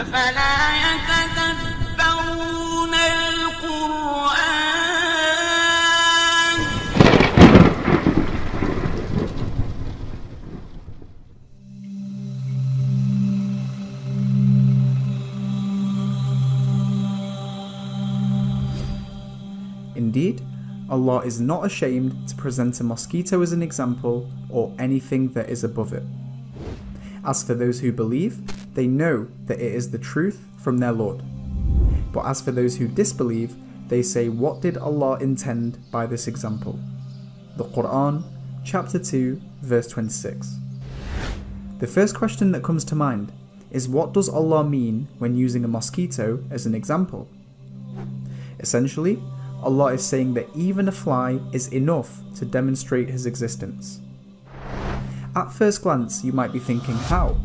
أفلا يتدبرون القرآن. Indeed, Allah is not ashamed to present a mosquito as an example or anything that is above it. As for those who believe, they know that it is the truth from their Lord. But as for those who disbelieve, they say, what did Allah intend by this example? The Quran, chapter 2, verse 26. The first question that comes to mind is, what does Allah mean when using a mosquito as an example? Essentially, Allah is saying that even a fly is enough to demonstrate His existence. At first glance, you might be thinking, how?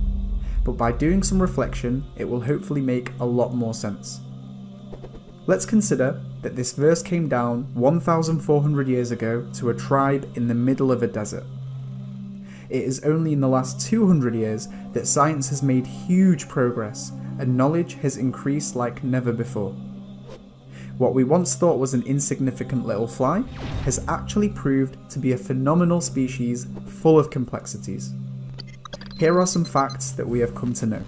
But by doing some reflection, it will hopefully make a lot more sense. Let's consider that this verse came down 1,400 years ago to a tribe in the middle of a desert. It is only in the last 200 years that science has made huge progress and knowledge has increased like never before. What we once thought was an insignificant little fly has actually proved to be a phenomenal species full of complexities. Here are some facts that we have come to know.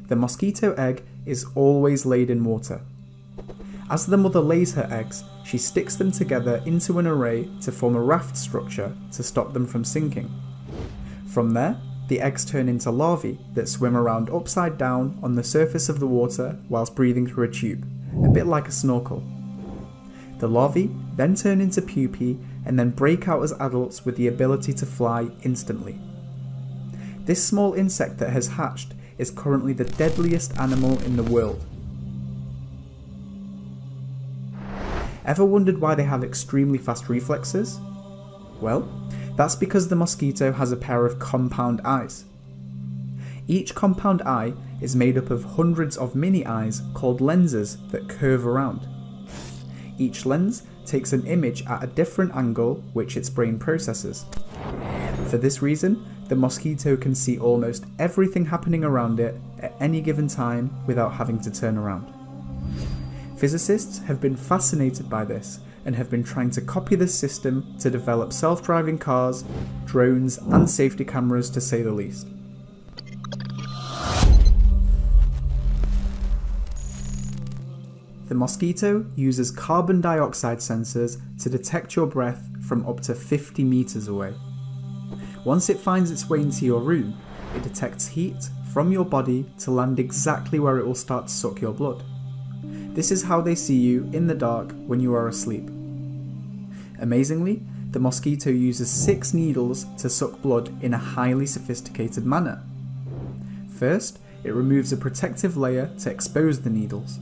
The mosquito egg is always laid in water. As the mother lays her eggs, she sticks them together into an array to form a raft structure to stop them from sinking. From there, the eggs turn into larvae that swim around upside down on the surface of the water whilst breathing through a tube, a bit like a snorkel. The larvae then turn into pupae and then break out as adults with the ability to fly instantly. This small insect that has hatched is currently the deadliest animal in the world. Ever wondered why they have extremely fast reflexes? Well, that's because the mosquito has a pair of compound eyes. Each compound eye is made up of hundreds of mini eyes called lenses that curve around. Each lens takes an image at a different angle which its brain processes. For this reason, the mosquito can see almost everything happening around it at any given time without having to turn around. Physicists have been fascinated by this and have been trying to copy this system to develop self-driving cars, drones and safety cameras, to say the least. The mosquito uses carbon dioxide sensors to detect your breath from up to 50 meters away. Once it finds its way into your room, it detects heat from your body to land exactly where it will start to suck your blood. This is how they see you in the dark when you are asleep. Amazingly, the mosquito uses 6 needles to suck blood in a highly sophisticated manner. First, it removes a protective layer to expose the needles.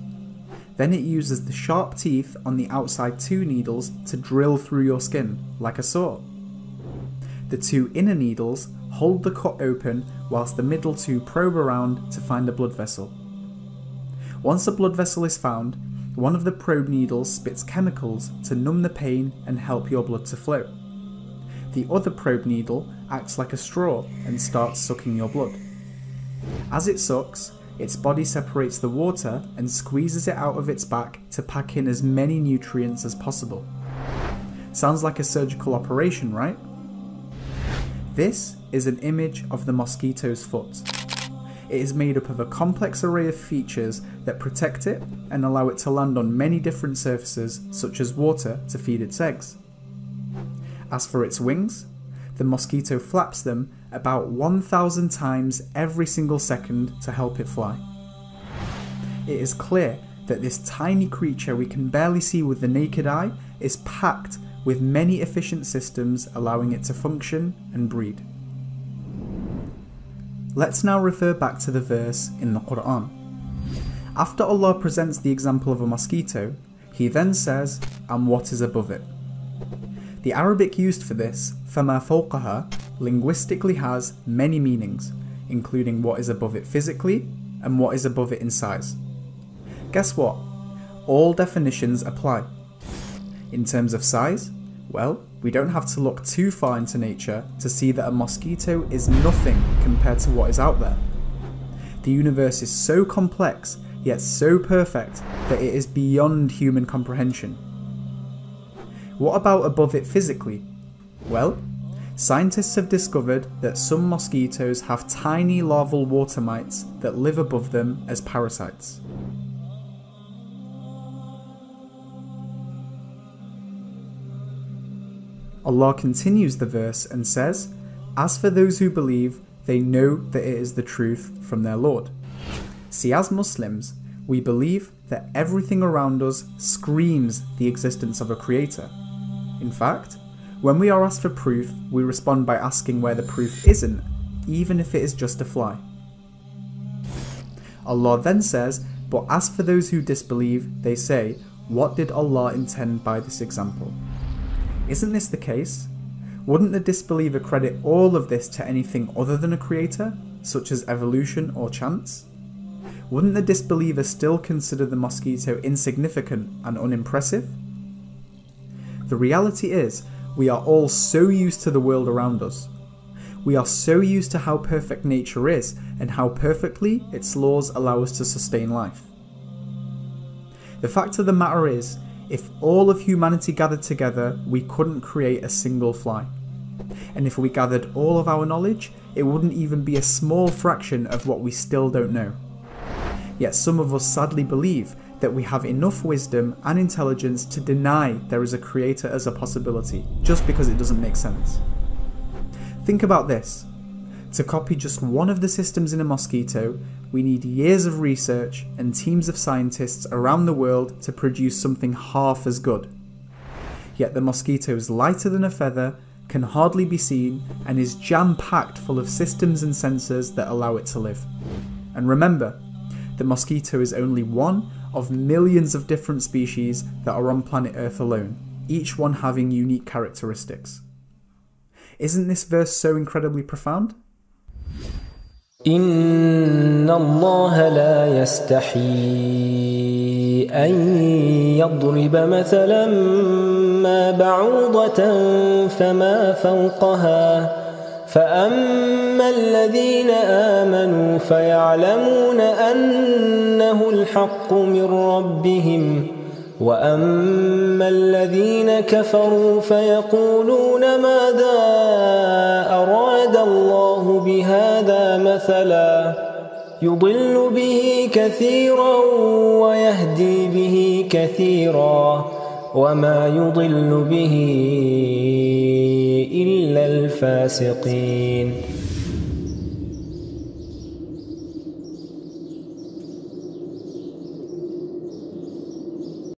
Then it uses the sharp teeth on the outside 2 needles to drill through your skin, like a saw. The 2 inner needles hold the cut open whilst the middle 2 probe around to find a blood vessel. Once a blood vessel is found, one of the probe needles spits chemicals to numb the pain and help your blood to flow. The other probe needle acts like a straw and starts sucking your blood. As it sucks, its body separates the water and squeezes it out of its back to pack in as many nutrients as possible. Sounds like a surgical operation, right? This is an image of the mosquito's foot. It is made up of a complex array of features that protect it and allow it to land on many different surfaces such as water to feed its eggs. As for its wings, the mosquito flaps them about 1,000 times every single second to help it fly. It is clear that this tiny creature we can barely see with the naked eye is packed with many efficient systems allowing it to function and breed. Let's now refer back to the verse in the Quran. After Allah presents the example of a mosquito, He then says, and what is above it. The Arabic used for this, فَمَا فَوْقَهَا, linguistically has many meanings, including what is above it physically and what is above it in size. Guess what? All definitions apply. In terms of size, Well, we don't have to look too far into nature to see that a mosquito is nothing compared to what is out there. The universe is so complex, yet so perfect, that it is beyond human comprehension. What about above it physically? Well, scientists have discovered that some mosquitoes have tiny larval water mites that live above them as parasites. Allah continues the verse and says, "As for those who believe, they know that it is the truth from their Lord." See, as Muslims, we believe that everything around us screams the existence of a creator. In fact, when we are asked for proof, we respond by asking where the proof isn't, even if it is just a fly. Allah then says, "But as for those who disbelieve, they say, what did Allah intend by this example?" Isn't this the case? Wouldn't the disbeliever credit all of this to anything other than a creator, such as evolution or chance? Wouldn't the disbeliever still consider the mosquito insignificant and unimpressive? The reality is, we are all so used to the world around us. We are so used to how perfect nature is and how perfectly its laws allow us to sustain life. The fact of the matter is, if all of humanity gathered together, we couldn't create a single fly. And if we gathered all of our knowledge, it wouldn't even be a small fraction of what we still don't know. Yet some of us sadly believe that we have enough wisdom and intelligence to deny there is a creator as a possibility, just because it doesn't make sense. Think about this. To copy just one of the systems in a mosquito, we need years of research and teams of scientists around the world to produce something half as good. Yet the mosquito is lighter than a feather, can hardly be seen, and is jam-packed full of systems and sensors that allow it to live. And remember, the mosquito is only one of millions of different species that are on planet Earth alone, each one having unique characteristics. Isn't this verse so incredibly profound? إن الله لا يستحي أن يضرب مثلا ما بعوضة فما فوقها فأما الذين آمنوا فيعلمون أنه الحق من ربهم وأما الذين كفروا فيقولون ماذا أراد الله بهذا مثلا يضل به كثيرا ويهدي به كثيرا وما يضل به إلا الفاسقين.